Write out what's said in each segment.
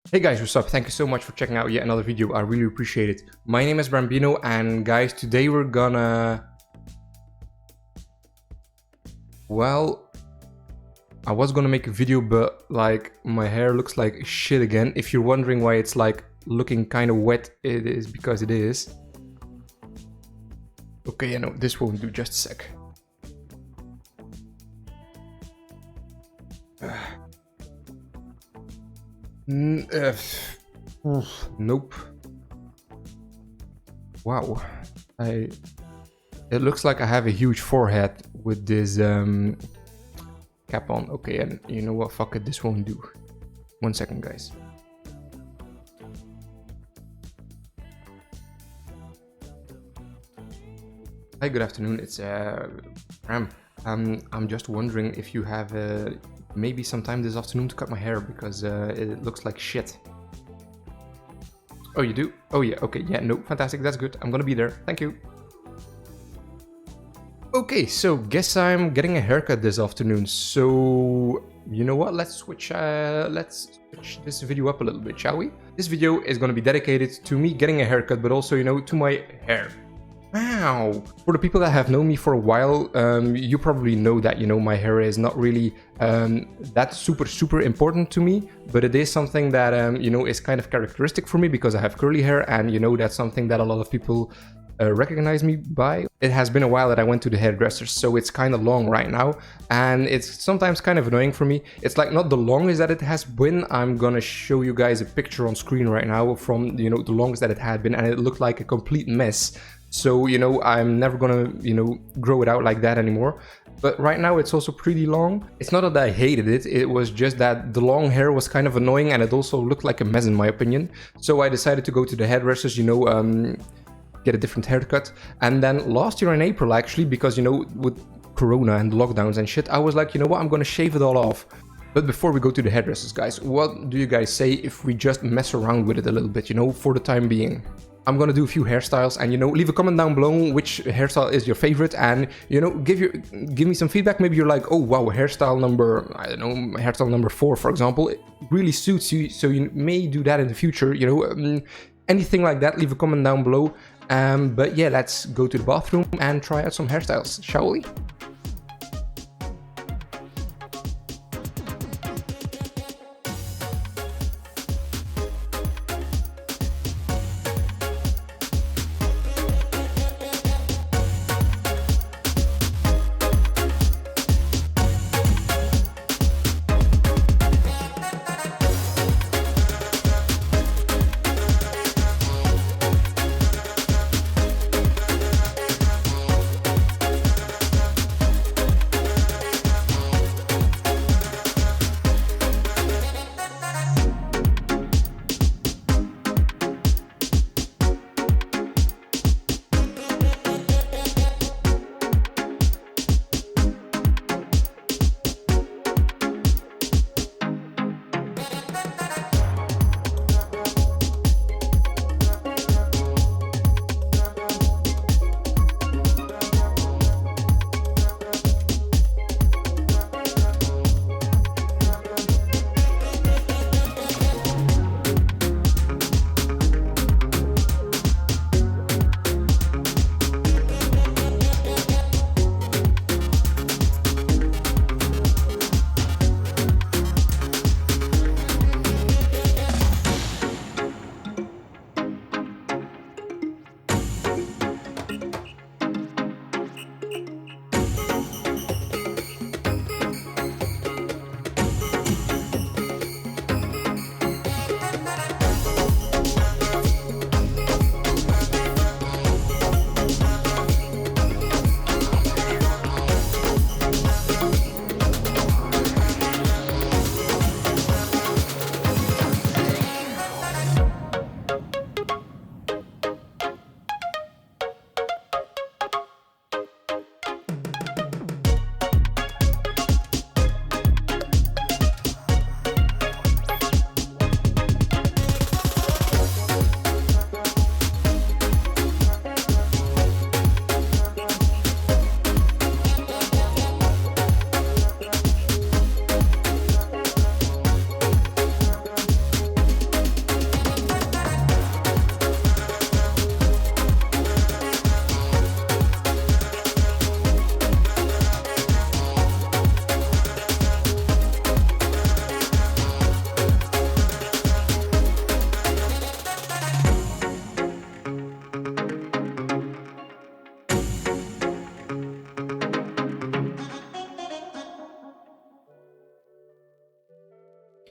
Hey guys, what's up? Thank you so much for checking out yet another video. I really appreciate it. My name is Brambino, and guys, today we're gonna... Well, I was gonna make a video, but like my hair looks like shit again. If you're wondering why it's like looking kind of wet, it is because it is. Okay, no, this won't do. Just a sec. Nope. Wow. It looks like I have a huge forehead with this cap on. Okay, and you know what? Fuck it, this won't do. 1 second, guys. Hi, good afternoon. It's Ram. I'm just wondering if you have maybe some time this afternoon to cut my hair, because it looks like shit. Oh, you do? Oh yeah, okay, yeah, no, fantastic, that's good. I'm gonna be there, thank you. Okay, so guess I'm getting a haircut this afternoon, so you know what, let's switch this video up a little bit, shall we? This video is gonna be dedicated to me getting a haircut, but also, you know, to my hair. Wow! For the people that have known me for a while, you probably know that, you know, my hair is not really that super important to me, but it is something that, you know, is kind of characteristic for me because I have curly hair, and, you know, that's something that a lot of people recognize me by. It has been a while that I went to the hairdresser, so it's kind of long right now, and it's sometimes kind of annoying for me. It's like not the longest that it has been. I'm gonna show you guys a picture on screen right now from, you know, the longest that it had been, and it looked like a complete mess. So, you know, I'm never gonna, you know, grow it out like that anymore. But right now it's also pretty long. It's not that I hated it, it was just that the long hair was kind of annoying, and it also looked like a mess in my opinion. So I decided to go to the hairdressers, you know, get a different haircut. And then last year in April, actually, because, you know, with Corona and lockdowns and shit, I was like, you know what, I'm gonna shave it all off. But before we go to the hairdressers, guys, what do you guys say if we just mess around with it a little bit, you know, for the time being? I'm gonna do a few hairstyles, and, you know, leave a comment down below which hairstyle is your favorite, and, you know, give me some feedback. Maybe you're like, oh wow, hairstyle number, I don't know, hairstyle number 4, for example, it really suits you, so you may do that in the future, you know, anything like that, leave a comment down below. But yeah, let's go to the bathroom and try out some hairstyles, shall we?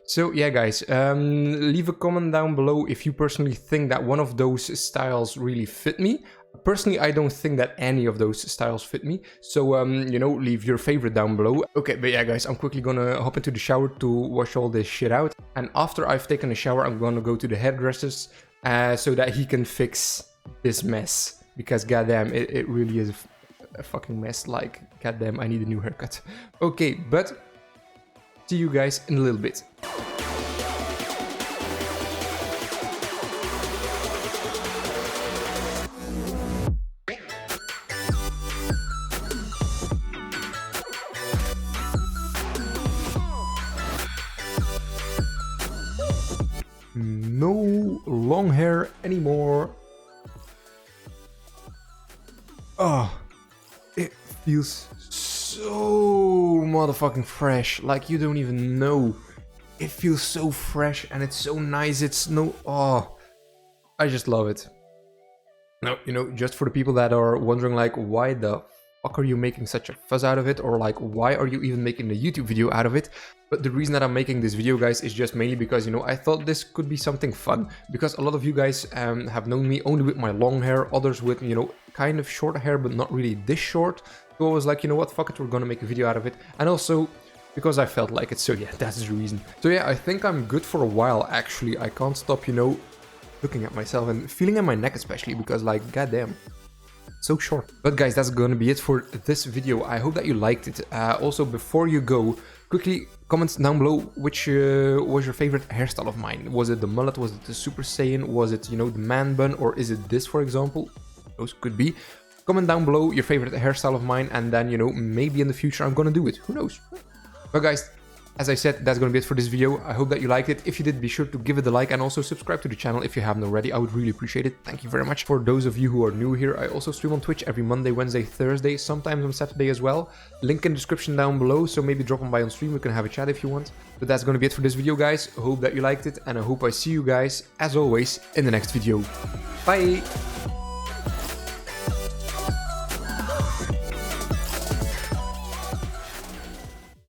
So yeah, guys, leave a comment down below if you personally think that one of those styles really fit me. Personally, I don't think that any of those styles fit me. So, you know, leave your favorite down below. Okay, but yeah, guys, I'm quickly gonna hop into the shower to wash all this shit out. And after I've taken a shower, I'm gonna go to the hairdresser's so that he can fix this mess. Because goddamn, it really is a fucking mess. Like, goddamn, I need a new haircut. Okay, but see you guys in a little bit. No long hair anymore. Oh, it feels so motherfucking fresh. Like, you don't even know. It feels so fresh and it's so nice. It's no, oh, I just love it. Now, you know, just for the people that are wondering, like, why the fuck are you making such a fuss out of it, or like, why are you even making a YouTube video out of it? But the reason that I'm making this video, guys, is just mainly because, you know, I thought this could be something fun, because a lot of you guys have known me only with my long hair, others with, you know, kind of short hair, but not really this short. So I was like, you know what, fuck it, we're gonna make a video out of it. And also because I felt like it, so yeah, that's the reason. So yeah, I think I'm good for a while, actually. I can't stop, you know, looking at myself and feeling at my neck especially, because like, goddamn, so short. But guys, that's gonna be it for this video. I hope that you liked it. Also, before you go, quickly comment down below which was your favorite hairstyle of mine. Was it the mullet? Was it the Super Saiyan? Was it, you know, the man bun? Or is it this, for example? Those could be. Comment down below your favorite hairstyle of mine, and then, you know, maybe in the future I'm gonna do it. Who knows? But guys, as I said, that's gonna be it for this video. I hope that you liked it. If you did, be sure to give it a like and also subscribe to the channel if you haven't already. I would really appreciate it. Thank you very much. For those of you who are new here, I also stream on Twitch every Monday, Wednesday, Thursday, sometimes on Saturday as well. Link in the description down below, so maybe drop on by on stream. We can have a chat if you want. But that's gonna be it for this video, guys. I hope that you liked it, and I hope I see you guys, as always, in the next video. Bye!